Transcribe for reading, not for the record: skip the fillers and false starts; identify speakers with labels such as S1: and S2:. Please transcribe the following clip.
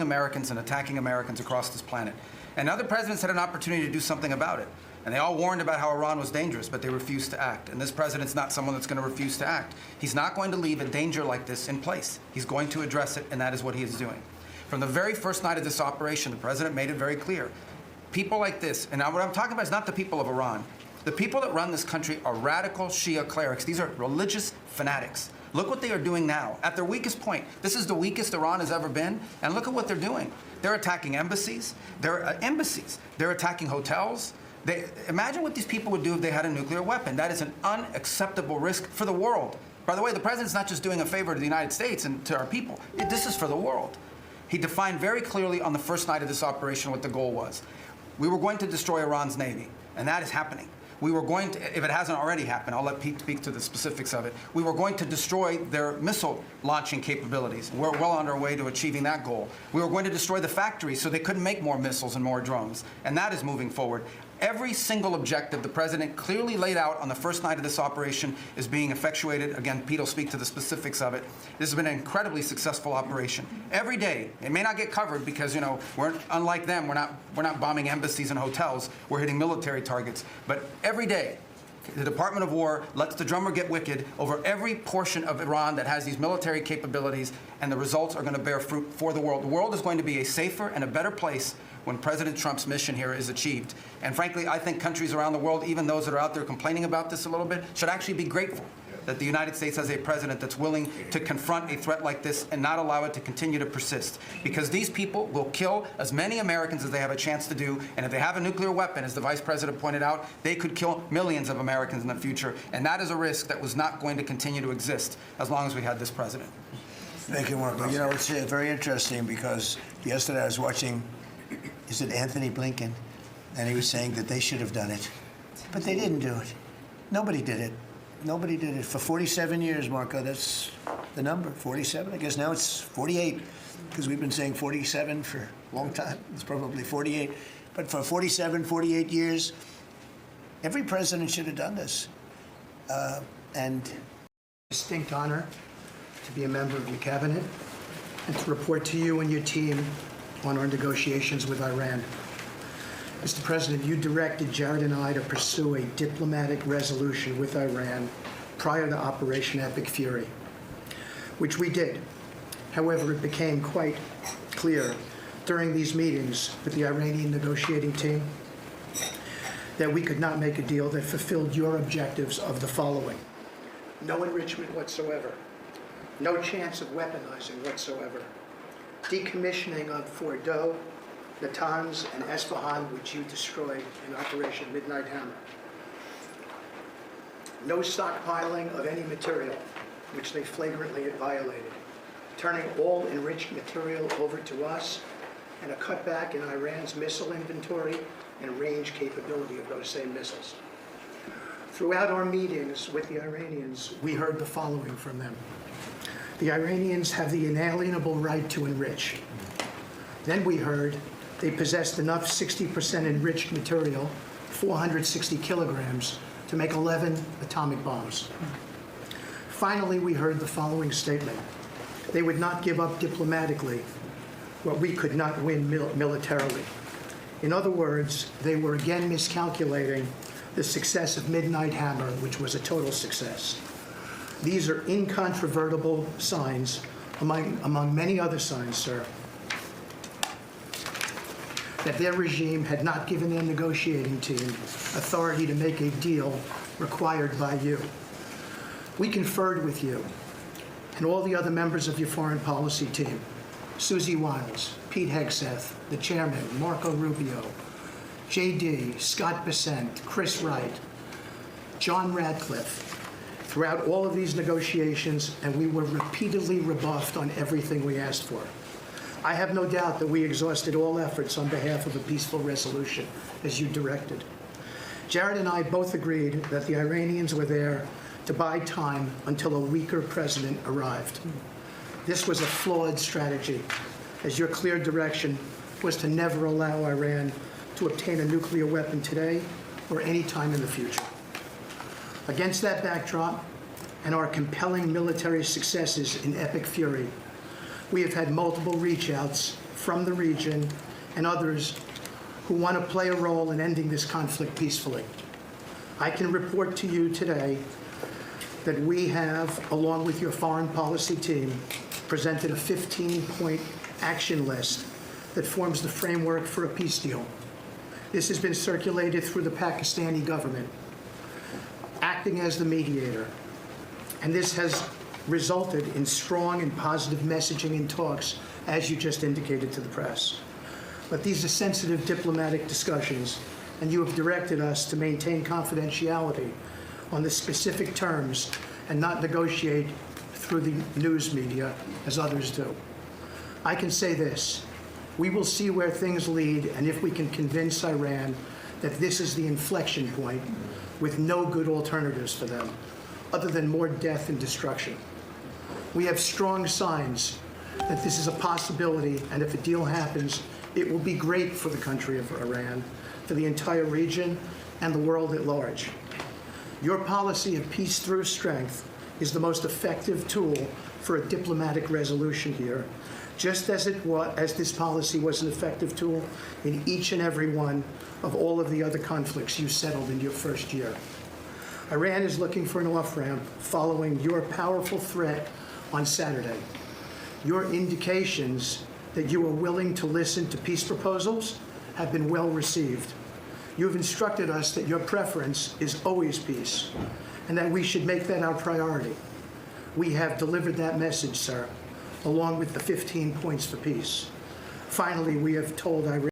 S1: Americans and attacking Americans across this planet. And other presidents had an opportunity to do something about it. And they all warned about how Iran was dangerous, but they refused to act. And this president's not someone that's going to refuse to act. He's not going to leave a danger like this in place. He's going to address it, and that is what he is doing. From the very first night of this operation, the president made it very clear. People like this, and now what I'm talking about is not the people of Iran. The people that run this country are radical Shia clerics. These are religious fanatics. Look what they are doing now. At their weakest point, this is the weakest Iran has ever been, and look at what they're doing. They're attacking embassies. They're attacking hotels. Imagine what these people would do if they had a nuclear weapon. That is an unacceptable risk for the world. By the way, the president's not just doing a favor to the United States and to our people. This is for the world. He defined very clearly on the first night of this operation what the goal was. We were going to destroy Iran's Navy, and that is happening. We were going to, if it hasn't already happened, I'll let Pete speak to the specifics of it. We were going to destroy their missile launching capabilities. We're well on our way to achieving that goal. We were going to destroy the factories so they couldn't make more missiles and more drones. And that is moving forward. Every single objective the president clearly laid out on the first night of this operation is being effectuated. Again, Pete will speak to the specifics of it. This has been an incredibly successful operation. Every day, it may not get covered because, you know, we're unlike them. We're not bombing embassies and hotels. We're hitting military targets. But every day, the Department of War lets the drummer get wicked over every portion of Iran that has these military capabilities, and the results are going to bear fruit for the world. The world is going to be a safer and a better place when President Trump's mission here is achieved. And frankly, I think countries around the world, even those that are out there complaining about this a little bit, should actually be grateful that the United States has a president that's willing to confront a threat like this and not allow it to continue to persist. Because these people will kill as many Americans as they have a chance to do, and if they have a nuclear weapon, as the Vice President pointed out, they could kill millions of Americans in the future. And that is a risk that was not going to continue to exist as long as we had this president.
S2: Thank you, Mark. You know, it's very interesting because yesterday I was watching, is it Anthony Blinken? And he was saying that they should have done it. But they didn't do it. Nobody did it. Nobody did it. For 47 years, Marco, that's the number, 47. I guess now it's 48, because we've been saying 47 for a long time. It's probably 48. But for 47, 48 years, every president should have done this. And
S3: Distinct honor to be a member of your cabinet and to report to you and your team on our negotiations with Iran. Mr. President, you directed Jared and I to pursue a diplomatic resolution with Iran prior to Operation Epic Fury, which we did. However, it became quite clear during these meetings with the Iranian negotiating team that we could not make a deal that fulfilled your objectives of the following: no enrichment whatsoever, no chance of weaponizing whatsoever, decommissioning of Fordo, Natanz, and Esfahan, which you destroyed in Operation Midnight Hammer. No stockpiling of any material, which they flagrantly violated. Turning all enriched material over to us, and a cutback in Iran's missile inventory and range capability of those same missiles. Throughout our meetings with the Iranians, we heard the following from them. The Iranians have the inalienable right to enrich. Then we heard they possessed enough 60% enriched material, 460 kilograms, to make 11 atomic bombs. Finally, we heard the following statement. They would not give up diplomatically what we could not win militarily. In other words, they were again miscalculating the success of Midnight Hammer, which was a total success. These are incontrovertible signs, among many other signs, sir, that their regime had not given their negotiating team authority to make a deal required by you. We conferred with you and all the other members of your foreign policy team, Susie Wiles, Pete Hegseth, the chairman, Marco Rubio, JD, Scott Bessent, Chris Wright, John Radcliffe, throughout all of these negotiations, and we were repeatedly rebuffed on everything we asked for. I have no doubt that we exhausted all efforts on behalf of a peaceful resolution, as you directed. Jared and I both agreed that the Iranians were there to buy time until a weaker president arrived. This was a flawed strategy, as your clear direction was to never allow Iran to obtain a nuclear weapon today or any time in the future. Against that backdrop and our compelling military successes in Epic Fury, we have had multiple reach-outs from the region and others who want to play a role in ending this conflict peacefully. I can report to you today that we have, along with your foreign policy team, presented a 15-point action list that forms the framework for a peace deal. This has been circulated through the Pakistani government, acting as the mediator. And this has resulted in strong and positive messaging in talks, as you just indicated to the press. But these are sensitive diplomatic discussions, and you have directed us to maintain confidentiality on the specific terms and not negotiate through the news media as others do. I can say this: we will see where things lead, and if we can convince Iran that this is the inflection point with no good alternatives for them, other than more death and destruction. We have strong signs that this is a possibility, and if a deal happens, it will be great for the country of Iran, for the entire region, and the world at large. Your policy of peace through strength is the most effective tool for a diplomatic resolution here, just as this policy was an effective tool in each and every one of all of the other conflicts you settled in your first year. Iran is looking for an off-ramp following your powerful threat on Saturday. Your indications that you are willing to listen to peace proposals have been well received. You have instructed us that your preference is always peace, and that we should make that our priority. We have delivered that message, sir, along with the 15 points for peace. Finally, we have told Iran